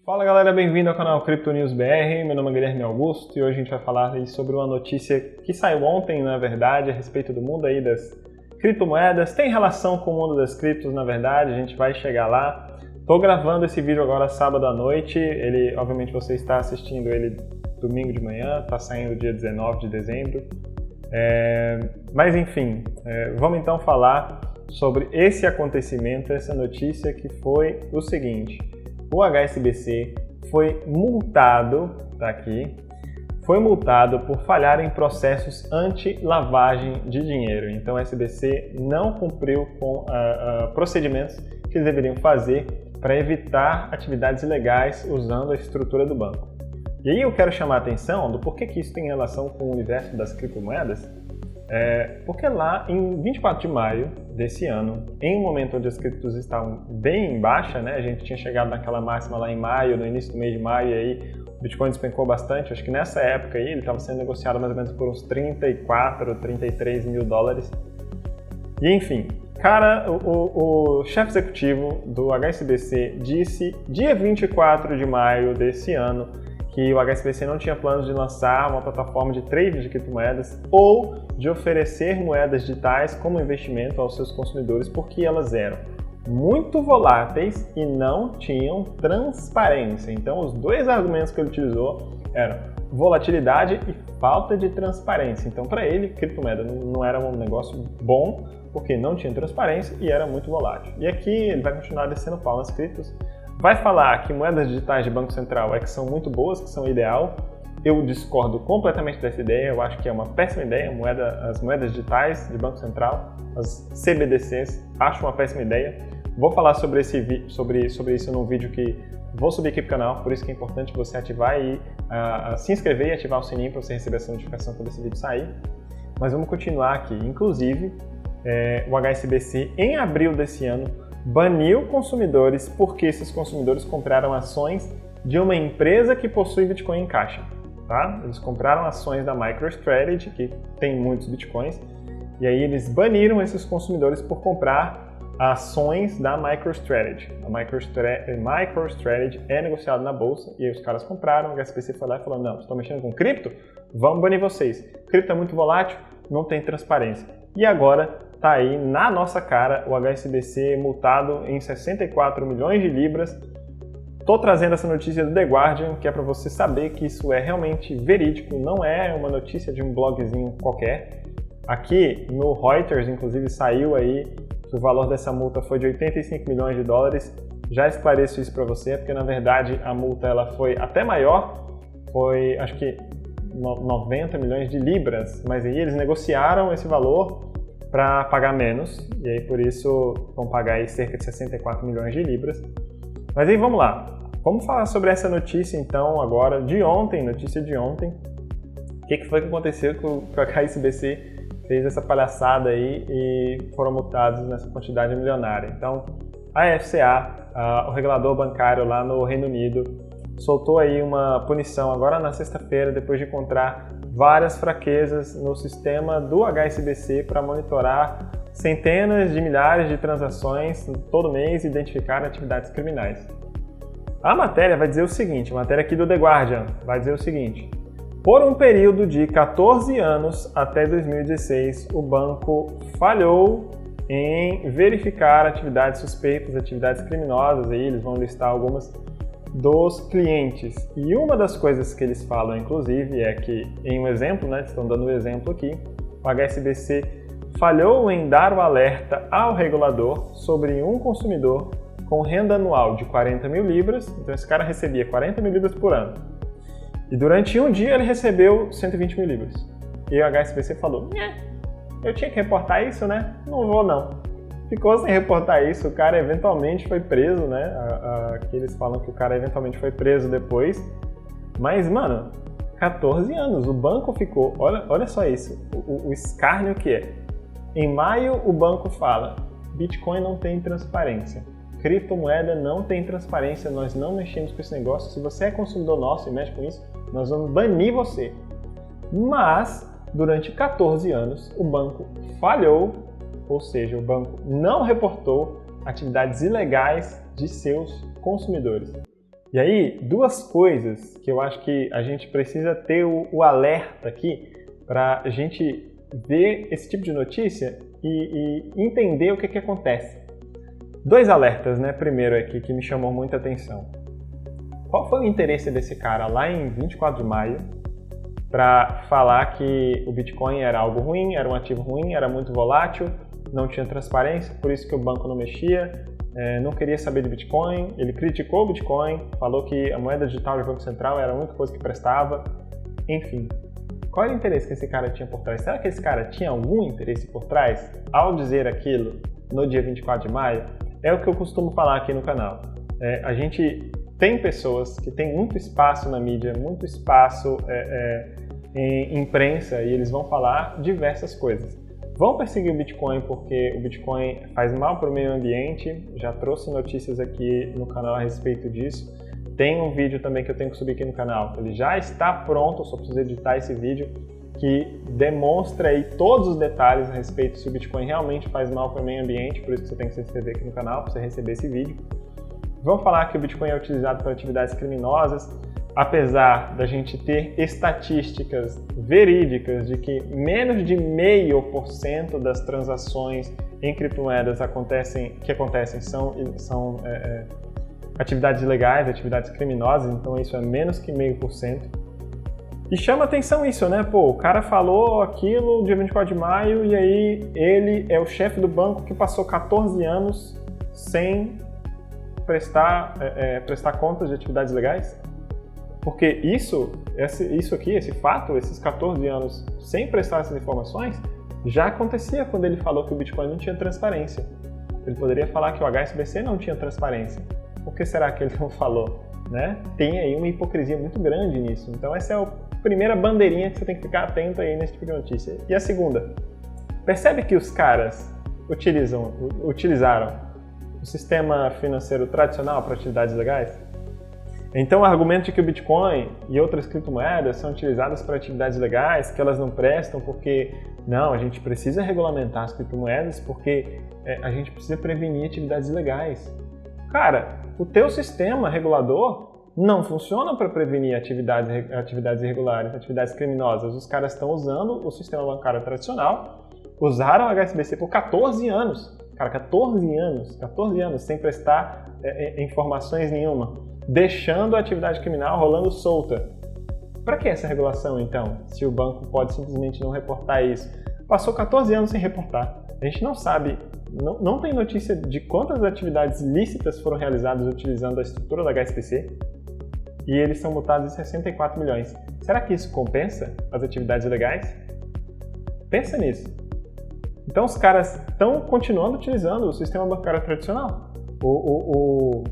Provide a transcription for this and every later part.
Fala galera, bem-vindo ao canal Crypto News BR, meu nome é Guilherme Augusto e hoje a gente vai falar aí sobre uma notícia que saiu ontem, na verdade, a respeito do mundo aí das criptomoedas. Tem relação com o mundo das criptos, na verdade, a gente vai chegar lá. Tô gravando esse vídeo agora sábado à noite, obviamente você está assistindo ele domingo de manhã, tá saindo dia 19 de dezembro. Mas enfim, vamos então falar sobre esse acontecimento, essa notícia que foi o seguinte: o HSBC foi multado, tá aqui, foi multado por falhar em processos anti-lavagem de dinheiro. Então o SBC não cumpriu com procedimentos que eles deveriam fazer para evitar atividades ilegais usando a estrutura do banco. E aí eu quero chamar a atenção do porquê que isso tem relação com o universo das criptomoedas. Porque lá em 24 de maio desse ano, em um momento onde as criptos estavam bem em baixa, né, a gente tinha chegado naquela máxima lá em maio, no início do mês de maio, e aí o Bitcoin despencou bastante. Acho que nessa época aí ele estava sendo negociado mais ou menos por uns 34 ou 33 mil dólares. E enfim, o chefe executivo do HSBC disse dia 24 de maio desse ano que o HSBC não tinha planos de lançar uma plataforma de trade de criptomoedas ou de oferecer moedas digitais como investimento aos seus consumidores, porque elas eram muito voláteis e não tinham transparência. Então, os dois argumentos que ele utilizou eram volatilidade e falta de transparência. Então, para ele, criptomoeda não era um negócio bom, porque não tinha transparência e era muito volátil. E aqui ele vai continuar descendo pau nas criptos. Vai falar que moedas digitais de Banco Central que são muito boas, que são ideal. Eu discordo completamente dessa ideia, eu acho que é uma péssima ideia. As moedas digitais de Banco Central, as CBDCs, acho uma péssima ideia. Vou falar sobre isso num vídeo que vou subir aqui para o canal, por isso que é importante você ativar e se inscrever e ativar o sininho para você receber essa notificação quando esse vídeo sair. Mas vamos continuar aqui. Inclusive, o HSBC, em abril desse ano, baniu consumidores porque esses consumidores compraram ações de uma empresa que possui Bitcoin em caixa. Tá? Eles compraram ações da MicroStrategy, que tem muitos Bitcoins, e aí eles baniram esses consumidores por comprar ações da MicroStrategy. A MicroStrategy é negociada na bolsa, e aí os caras compraram, o HSBC foi lá e falou: não, vocês estão mexendo com cripto? Vamos banir vocês. Cripto é muito volátil, não tem transparência. E agora tá aí na nossa cara o HSBC multado em 64 milhões de libras. Tô trazendo essa notícia do The Guardian, que é para você saber que isso é realmente verídico, não é uma notícia de um blogzinho qualquer. Aqui no Reuters, inclusive, saiu aí que o valor dessa multa foi de 85 milhões de dólares. Já esclareço isso para você, porque na verdade a multa ela foi até maior, foi acho que 90 milhões de libras, mas aí eles negociaram esse valor para pagar menos, e aí por isso vão pagar aí cerca de 64 milhões de libras. Mas aí vamos lá, vamos falar sobre essa notícia então agora, de ontem, notícia de ontem. O que foi que aconteceu que o HSBC fez essa palhaçada aí e foram multados nessa quantidade milionária. Então, a FCA, o regulador bancário lá no Reino Unido, soltou aí uma punição agora na sexta-feira, depois de encontrar várias fraquezas no sistema do HSBC para monitorar centenas de milhares de transações todo mês e identificar atividades criminais. A matéria vai dizer o seguinte, a matéria aqui do The Guardian vai dizer o seguinte: por um período de 14 anos até 2016, o banco falhou em verificar atividades suspeitas, atividades criminosas, aí eles vão listar algumas dos clientes. E uma das coisas que eles falam, inclusive, é que, em um exemplo, né, estão dando um exemplo aqui, o HSBC falhou em dar o alerta ao regulador sobre um consumidor com renda anual de 40 mil libras, então esse cara recebia 40 mil libras por ano, e durante um dia ele recebeu 120 mil libras. E o HSBC falou: eu tinha que reportar isso, né? Não vou não. Ficou sem reportar isso, o cara eventualmente foi preso, né? Aqui eles falam que o cara eventualmente foi preso depois. Mas, mano, 14 anos, o banco ficou... Olha só isso, o escárnio que é. Em maio, o banco fala: Bitcoin não tem transparência. Criptomoeda não tem transparência, nós não mexemos com esse negócio. Se você é consumidor nosso e mexe com isso, nós vamos banir você. Mas, durante 14 anos, o banco falhou. Ou seja, o banco não reportou atividades ilegais de seus consumidores. E aí, duas coisas que eu acho que a gente precisa ter o alerta aqui para a gente ver esse tipo de notícia e entender o que acontece. Dois alertas, né? Primeiro aqui que me chamou muita atenção. Qual foi o interesse desse cara lá em 24 de maio para falar que o Bitcoin era algo ruim, era um ativo ruim, era muito volátil, não tinha transparência, por isso que o banco não mexia, não queria saber de Bitcoin, ele criticou o Bitcoin, falou que a moeda digital do Banco Central era a única coisa que prestava, enfim. Qual era o interesse que esse cara tinha por trás? Será que esse cara tinha algum interesse por trás ao dizer aquilo no dia 24 de maio? É o que eu costumo falar aqui no canal. A gente tem pessoas que têm muito espaço na mídia, muito espaço em imprensa e eles vão falar diversas coisas. Vão perseguir o Bitcoin porque o Bitcoin faz mal para o meio ambiente, já trouxe notícias aqui no canal a respeito disso. Tem um vídeo também que eu tenho que subir aqui no canal, ele já está pronto, só preciso editar esse vídeo, que demonstra aí todos os detalhes a respeito se o Bitcoin realmente faz mal para o meio ambiente, por isso que você tem que se inscrever aqui no canal para você receber esse vídeo. Vamos falar que o Bitcoin é utilizado para atividades criminosas, apesar da gente ter estatísticas verídicas de que menos de 0,5% das transações em criptomoedas que acontecem são atividades ilegais, atividades criminosas, então isso é menos que 0,5%. E chama atenção isso, né? Pô, o cara falou aquilo dia 24 de maio e aí ele é o chefe do banco que passou 14 anos sem prestar contas de atividades legais? Porque isso aqui, esse fato, esses 14 anos sem prestar essas informações, já acontecia quando ele falou que o Bitcoin não tinha transparência. Ele poderia falar que o HSBC não tinha transparência. Por que será que ele não falou? Né? Tem aí uma hipocrisia muito grande nisso. Então essa é a primeira bandeirinha que você tem que ficar atento aí nesse tipo de notícia. E a segunda, percebe que os caras utilizaram o sistema financeiro tradicional para atividades legais? Então o argumento de que o Bitcoin e outras criptomoedas são utilizadas para atividades legais, que elas não prestam porque, não, a gente precisa regulamentar as criptomoedas porque a gente precisa prevenir atividades ilegais. Cara, o teu sistema regulador não funciona para prevenir atividades irregulares, atividades criminosas. Os caras estão usando o sistema bancário tradicional, usaram o HSBC por 14 anos. Cara, 14 anos sem prestar informações nenhuma, deixando a atividade criminal rolando solta. Para que essa regulação, então, se o banco pode simplesmente não reportar isso? Passou 14 anos sem reportar. A gente não sabe, não tem notícia de quantas atividades lícitas foram realizadas utilizando a estrutura da HSBC e eles são multados em 64 milhões. Será que isso compensa as atividades ilegais? Pensa nisso. Então os caras estão continuando utilizando o sistema bancário tradicional. O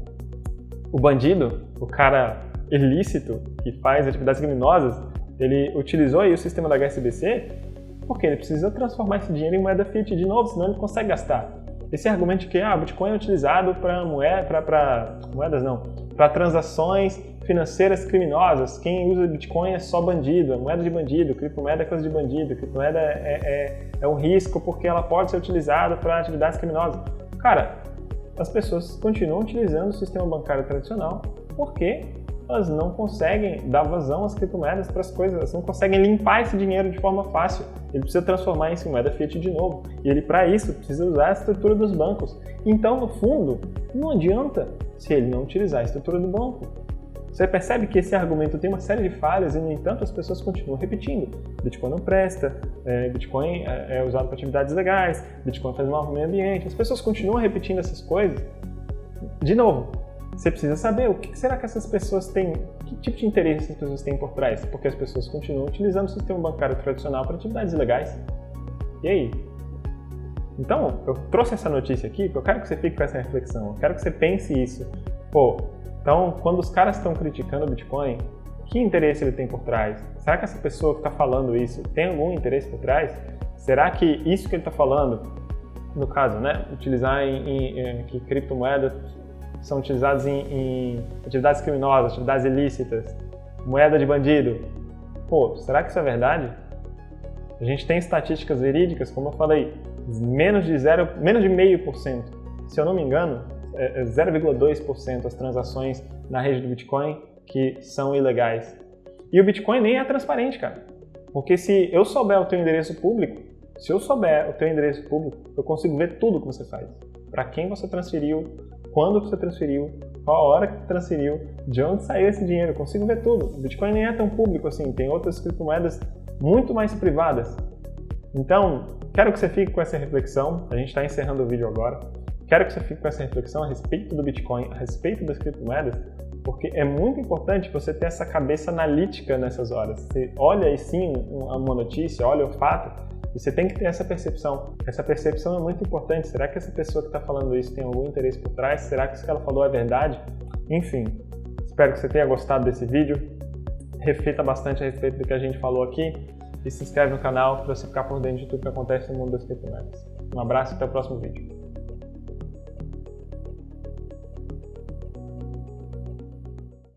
bandido, o cara ilícito que faz atividades criminosas, ele utilizou aí o sistema da HSBC porque ele precisa transformar esse dinheiro em moeda fiat de novo, senão ele não consegue gastar. Esse argumento de que o Bitcoin é utilizado para transações financeiras criminosas, quem usa Bitcoin é só bandido, é moeda de bandido, criptomoeda é coisa de bandido, criptomoeda é um risco porque ela pode ser utilizada para atividades criminosas. Cara, as pessoas continuam utilizando o sistema bancário tradicional porque elas não conseguem dar vazão às criptomoedas para as coisas, elas não conseguem limpar esse dinheiro de forma fácil. Ele precisa transformar isso em moeda fiat de novo. E ele, para isso, precisa usar a estrutura dos bancos. Então, no fundo, não adianta se ele não utilizar a estrutura do banco. Você percebe que esse argumento tem uma série de falhas e, no entanto, as pessoas continuam repetindo. Bitcoin não presta, Bitcoin é usado para atividades legais, Bitcoin faz mal ao meio ambiente. As pessoas continuam repetindo essas coisas. De novo, você precisa saber o que será que essas pessoas têm, que tipo de interesse as pessoas têm por trás, porque as pessoas continuam utilizando o sistema bancário tradicional para atividades ilegais. E aí? Então, eu trouxe essa notícia aqui porque eu quero que você fique com essa reflexão, eu quero que você pense isso. Pô, então, quando os caras estão criticando o Bitcoin, que interesse ele tem por trás? Será que essa pessoa que está falando isso tem algum interesse por trás? Será que isso que ele está falando, no caso, né, utilizar que criptomoedas são utilizadas em atividades criminosas, atividades ilícitas, moeda de bandido? Pô, será que isso é verdade? A gente tem estatísticas verídicas, como eu falei, menos de 0,5%. Se eu não me engano, 0,2% as transações na rede do Bitcoin que são ilegais. E o Bitcoin nem é transparente, cara. Porque se eu souber o teu endereço público, eu consigo ver tudo que você faz. Para quem você transferiu, quando você transferiu, qual a hora que transferiu, de onde saiu esse dinheiro, eu consigo ver tudo. O Bitcoin nem é tão público assim, tem outras criptomoedas muito mais privadas. Então, quero que você fique com essa reflexão, a gente está encerrando o vídeo agora. Quero que você fique com essa reflexão a respeito do Bitcoin, a respeito das criptomoedas, porque é muito importante você ter essa cabeça analítica nessas horas. Você olha aí sim uma notícia, olha o fato, e você tem que ter essa percepção. Essa percepção é muito importante. Será que essa pessoa que está falando isso tem algum interesse por trás? Será que isso que ela falou é verdade? Enfim, espero que você tenha gostado desse vídeo. Reflita bastante a respeito do que a gente falou aqui e se inscreve no canal para você ficar por dentro de tudo que acontece no mundo das criptomoedas. Um abraço e até o próximo vídeo.